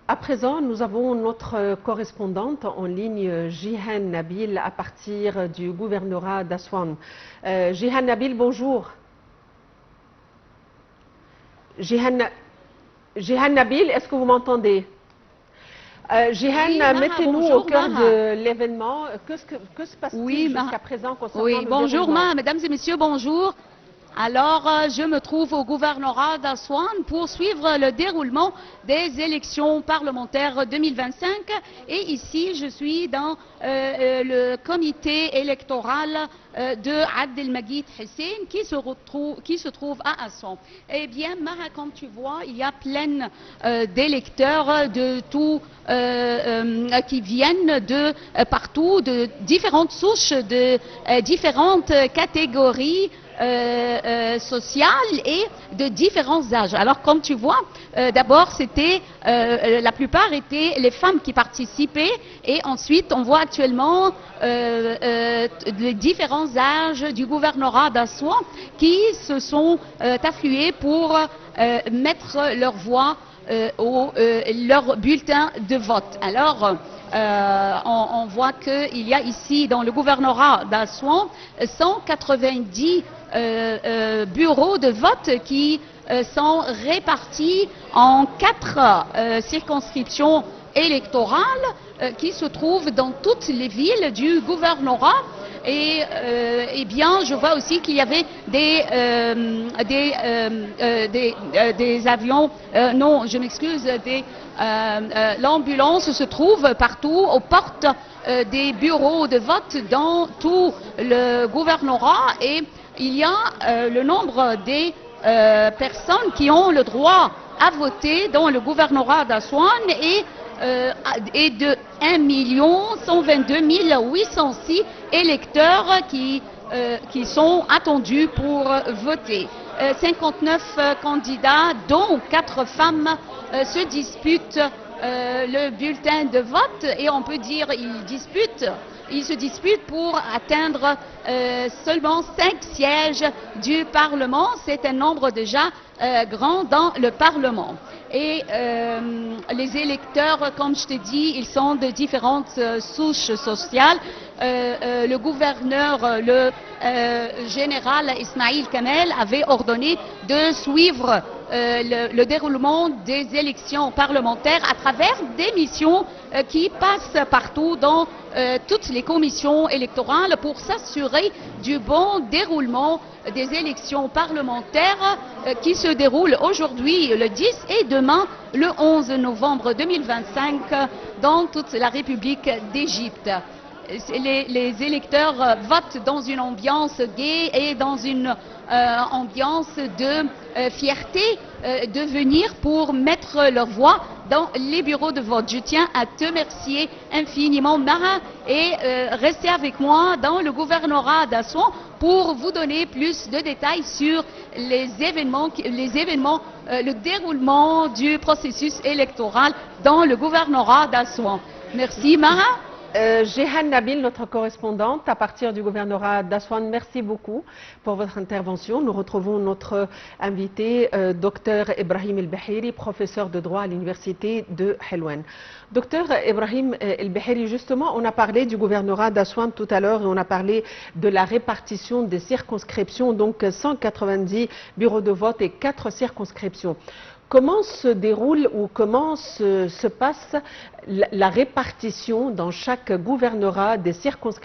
À présent, nous avons notre correspondante en ligne, Jihan Nabil, à partir du gouvernorat d'Aswan. Jihan Nabil, bonjour. Jihan Nabil, est-ce que vous m'entendez? Jihan, mettez-nous au cœur de l'événement. Que se passe-t-il jusqu'à présent concernant le bonjour déroulement? mesdames et messieurs, bonjour. Alors, je me trouve au gouvernorat d'Aswan pour suivre le déroulement des élections parlementaires 2025. Et ici, je suis dans le comité électoral de Abdelmajid Hussein qui se trouve à Aswan. Eh bien, Mara, comme tu vois, il y a plein d'électeurs de tout qui viennent de partout, de différentes souches, de différentes catégories sociales et de différents âges. Alors comme tu vois, d'abord c'était, la plupart étaient les femmes qui participaient et ensuite on voit actuellement les différents âges du gouvernorat d'Aswan qui se sont afflués pour mettre leur voix leur bulletin de vote. Alors, on voit qu'il y a ici dans le gouvernorat d'Aswan 190 bureaux de vote qui sont répartis en 4 circonscriptions électorales qui se trouvent dans toutes les villes du gouvernorat. Et eh bien, je vois aussi qu'il y avait des avions, non, je m'excuse, l'ambulance se trouve partout aux portes des bureaux de vote dans tout le gouvernorat et il y a le nombre des personnes qui ont le droit à voter dans le gouvernorat d'Aswan et de 1 122 806 électeurs qui sont attendus pour voter. 59 candidats, dont 4 femmes, se disputent le bulletin de vote et on peut dire ils se disputent pour atteindre seulement 5 sièges du Parlement. C'est un nombre déjà grand dans le Parlement. Et les électeurs, comme je t'ai dit, ils sont de différentes souches sociales. Le gouverneur, le général Ismail Kamel avait ordonné de suivre le déroulement des élections parlementaires à travers des missions qui passent partout dans toutes les commissions électorales pour s'assurer du bon déroulement des élections parlementaires qui se déroulent aujourd'hui le 10 et demain le 11 novembre 2025 dans toute la République d'Égypte. Les électeurs votent dans une ambiance gaie et dans une ambiance de fierté de venir pour mettre leur voix dans les bureaux de vote. Je tiens à te remercier infiniment, Mara, et restez avec moi dans le gouvernorat d'Aswan pour vous donner plus de détails sur les événements, le déroulement du processus électoral dans le gouvernorat d'Aswan. Merci, Mara. Jihan Nabil, notre correspondante à partir du gouvernorat d'Aswan, merci beaucoup pour votre intervention. Nous retrouvons notre invité, Dr Ibrahim El-Behiri, professeur de droit à l'université de Helwan. Dr Ibrahim El-Behiri, justement, on a parlé du gouvernorat d'Aswan tout à l'heure et on a parlé de la répartition des circonscriptions, donc 190 bureaux de vote et 4 circonscriptions. Comment se déroule ou comment se passe la répartition dans chaque gouvernorat des circonscriptions